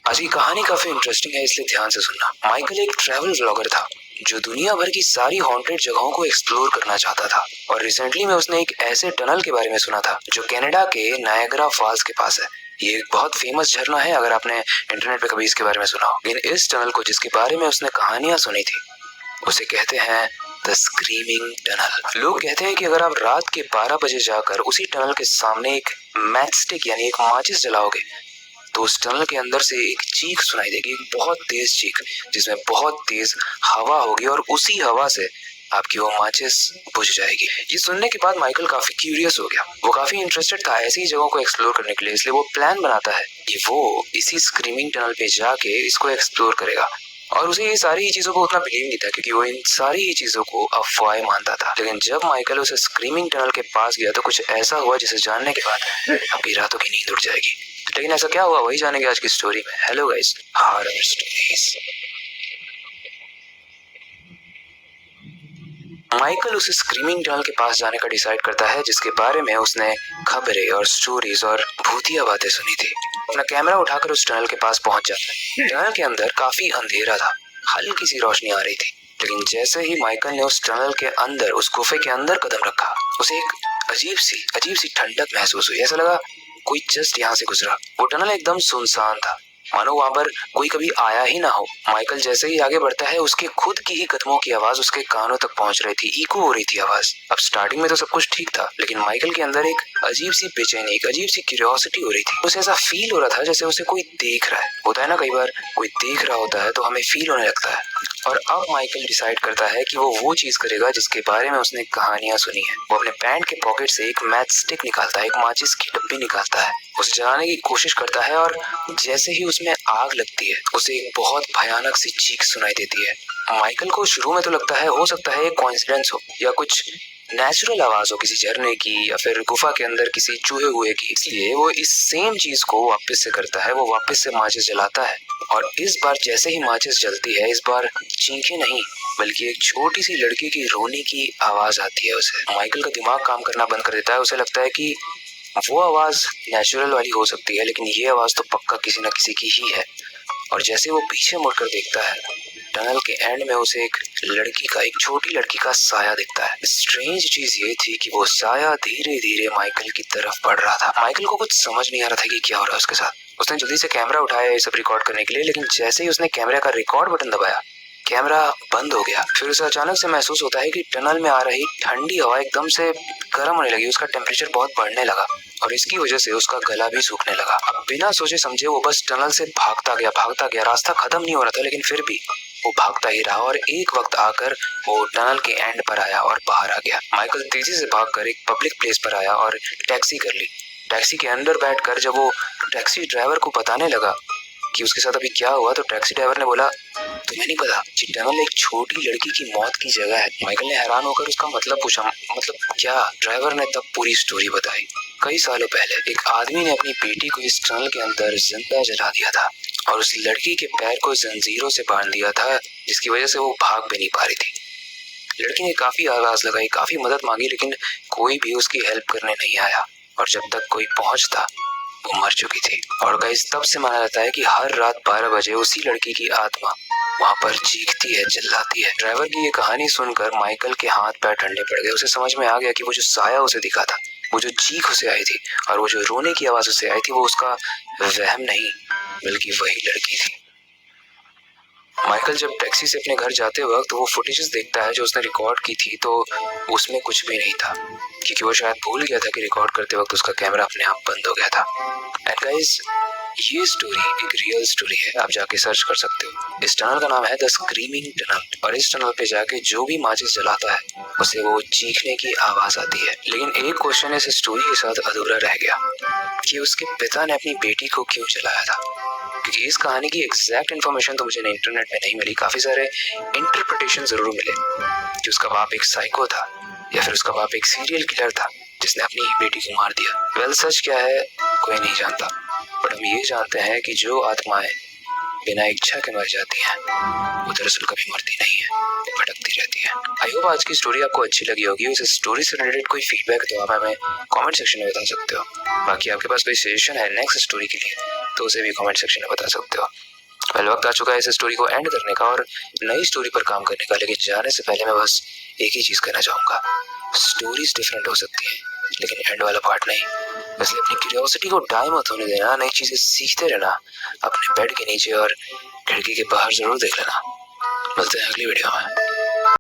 आज की कहानी काफी इंटरेस्टिंग है, इसलिए ध्यान से सुनना। माइकल एक ट्रैवल व्लॉगर था जो दुनिया भर की सारी हॉन्टेड जगहों को एक्सप्लोर करना चाहता था। और रिसेंटली में उसने एक ऐसे टनल के बारे में सुना था जो कनाडा के नायग्रा फॉल्स के पास है। ये एक बहुत फेमस झरना है, अगर आपने इंटरनेट पे कभी इसके बारे में सुना हो। लेकिन इस टनल को जिसके बारे में उसने कहानियां सुनी थी उसे कहते हैं द स्क्रीमिंग टनल। लोग कहते हैं कि अगर आप रात के 12 बजे जाकर उसी टनल के सामने एक मैचस्टिक यानी एक माचिस जलाओगे तो उस टनल के अंदर से एक चीख सुनाई देगी, एक बहुत तेज चीख जिसमें बहुत तेज हवा होगी और उसी हवा से आपकी वो माचिस बुझ जाएगी। ये सुनने के बाद माइकल काफी क्यूरियस हो गया। वो काफी इंटरेस्टेड था ऐसी जगहों को एक्सप्लोर करने के लिए, इसलिए वो प्लान बनाता है कि वो इसी स्क्रीमिंग टनल पे जाके इसको एक्सप्लोर करेगा। और उसे ये सारी ही चीजों को उतना बिलीव नहीं था क्योंकि वो इन सारी ही चीजों को अफवाह मानता था। लेकिन जब माइकल उस स्क्रीमिंग टनल के पास गया तो कुछ ऐसा हुआ जिसे जानने के बाद आपकी रातों की नींद उड़ जाएगी। लेकिन ऐसा क्या हुआ वही जानेंगे आज की स्टोरी में। Hello guys, horror stories. Michael उस स्क्रीमिंग टनल के पास जाने का डिसाइड करता है जिसके बारे में उसने खबरें और स्टोरीज और भूतिया बातें सुनी थी। अपना कैमरा उठाकर उस टनल के पास पहुंच जाता है। टनल के अंदर काफी अंधेरा था, हल्की सी रोशनी आ रही थी। लेकिन जैसे ही माइकल ने उस टनल के अंदर, उस गुफे के अंदर कदम रखा, उसे एक अजीब सी ठंडक महसूस हुई। ऐसा लगा कोई जस्ट यहाँ से गुजरा। वो टनल एकदम सुनसान था, मानो वहां पर कोई कभी आया ही ना हो। माइकल जैसे ही आगे बढ़ता है उसके खुद की ही कदमों की आवाज उसके कानों तक पहुंच रही थी, इको हो रही थी आवाज। अब स्टार्टिंग में तो सब कुछ ठीक था, लेकिन माइकल के अंदर एक अजीब सी बेचैनी, एक अजीब सी क्यूरियोसिटी हो रही थी। उसे ऐसा फील हो रहा था जैसे उसे कोई देख रहा है। होता है ना, कई बार कोई देख रहा होता है तो हमें फील होने लगता है। और अब माइकल डिसाइड करता है कि वो चीज करेगा जिसके बारे में उसने कहानियां सुनी है। वो अपने पैंट के पॉकेट से एक मैच स्टिक निकालता है, एक माचिस की डब्बी निकालता है, उसे जलाने की कोशिश करता है। और जैसे ही उसमें आग लगती है उसे एक बहुत भयानक सी चीख सुनाई देती है। माइकल को शुरू में तो लगता है हो सकता है एक कोइंसिडेंस हो या कुछ नेचुरल आवाज हो किसी झरने की या फिर गुफा के अंदर किसी चूहे हुए की, इसलिए वो इस सेम चीज को वापस से करता है। वो वापस से माचिस जलाता है और इस बार जैसे ही माचिस जलती है, इस बार चीखें नहीं बल्कि एक छोटी सी लड़की की रोने की आवाज आती है। उसे माइकल का दिमाग काम करना बंद कर देता है। उसे लगता है कि वो आवाज नेचुरल वाली हो सकती है लेकिन ये आवाज तो पक्का किसी न किसी की ही है। और जैसे वो पीछे मुड़कर देखता है, टनल के एंड में उसे एक लड़की का, एक छोटी लड़की का साया दिखता है। स्ट्रेंज चीज ये थी कि वो साया धीरे धीरे माइकल की तरफ बढ़ रहा था। माइकल को कुछ समझ नहीं आ रहा था कि क्या हो रहा है उसके साथ। उसने जल्दी से कैमरा उठाया ये सब रिकॉर्ड करने के लिए, लेकिन जैसे ही उसने कैमरे का रिकॉर्ड बटन दबाया कैमरा बंद हो गया। फिर उसे अचानक से महसूस होता है कि टनल में आ रही ठंडी हवा एकदम से गर्म होने लगी। उसका टेम्परेचर बहुत बढ़ने लगा और इसकी वजह से उसका गला भी सूखने लगा। बिना सोचे समझे वो बस टनल से भागता गया। रास्ता खत्म नहीं हो रहा था लेकिन फिर भी वो भागता ही रहा और एक वक्त आकर वो टनल के एंड पर आया और बाहर आ गया। माइकल तेजी से भागकर एक पब्लिक प्लेस पर आया और टैक्सी कर ली। टैक्सी के अंदर बैठकर जब वो टैक्सी ड्राइवर को बताने लगा कि उसके साथ अभी क्या हुआ तो टैक्सी ड्राइवर ने बोला, तुम्हें नहीं पता ये टनल एक छोटी लड़की की मौत की जगह है। माइकल ने हैरान होकर उसका मतलब पूछा, मतलब क्या? ड्राइवर ने तब पूरी स्टोरी बताई। कई सालों पहले एक आदमी ने अपनी बेटी को इस टनल के अंदर जिंदा जला दिया था और उस लड़की के पैर को जंजीरों से बांध दिया था जिसकी वजह से वो भाग भी नहीं पा रही थी। लड़की ने काफी आवाज लगाई, काफी मदद मांगी लेकिन कोई भी उसकी हेल्प करने नहीं आया और जब तक कोई पहुंचता वो मर चुकी थी। और गाइस तब से माना जाता है कि हर रात 12 बजे उसी लड़की की आत्मा वहां पर चीखती है, चिल्लाती है। ड्राइवर की ये कहानी सुनकर माइकल के हाथ पैर ठंडे पड़ गए। उसे समझ में आ गया कि वो जो साया उसे दिखा था, वो जो चीख उसे आई थी और वो जो रोने की आवाज उसे आई थी, वो उसका वहम नहीं बल्कि वही लड़की थी। माइकल जब टैक्सी से अपने घर जाते वक्त वो फुटेजेस देखता है जो उसने रिकॉर्ड की थी, तो उसमें कुछ भी नहीं था क्योंकि वो शायद भूल गया था कि रिकॉर्ड करते वक्त उसका कैमरा अपने आप बंद हो गया था। एंड गाइस ये स्टोरी एक रियल स्टोरी है, आप जाके सर्च कर सकते हो। इस टनल का नाम है द स्क्रीमिंग टनल और इस टनल पे जाके जो भी माचिस जलाता है उसे वो चीखने की आवाज आती है। लेकिन एक क्वेश्चन इस स्टोरी के साथ अधूरा रह गया कि उसके पिता ने अपनी बेटी को क्यों जलाया था, क्योंकि इस कहानी की एग्जैक्ट इन्फॉर्मेशन तो मुझे इंटरनेट पे नहीं मिली। काफी सारे इंटरप्रिटेशन जरूर मिले कि उसका बाप एक साइको था या फिर उसका बाप एक सीरियल किलर था जिसने अपनी बेटी को मार दिया। वेल सच क्या है कोई नहीं जानता, बट हम ये जानते हैं कि जो आत्माएं बिना इच्छा के मर जाती हैं वो दरअसल कभी मरती नहीं है, भटकती रहती है। आई होप आज की स्टोरी आपको अच्छी लगी होगी। उस स्टोरी से रिलेटेड कोई फीडबैक तो आप हमें कमेंट सेक्शन में बता सकते हो। बाकी आपके पास कोई सजेशन है नेक्स्ट स्टोरी के लिए तो उसे भी कमेंट सेक्शन में बता सकते हो। वेल, वक्त आ चुका है इस स्टोरी को एंड करने का और नई स्टोरी पर काम करने का, लेकिन जाने से पहले मैं बस एक ही चीज कहना चाहूंगा, स्टोरीज डिफरेंट हो सकती है लेकिन एंड वाला पार्ट नहीं। इसलिए अपनी क्यूरियोसिटी को डाई मत होने देना, नई चीजें सीखते रहना, अपने बेड के नीचे और खिड़की के बाहर जरूर देख लेना। मिलते हैं अगली वीडियो में।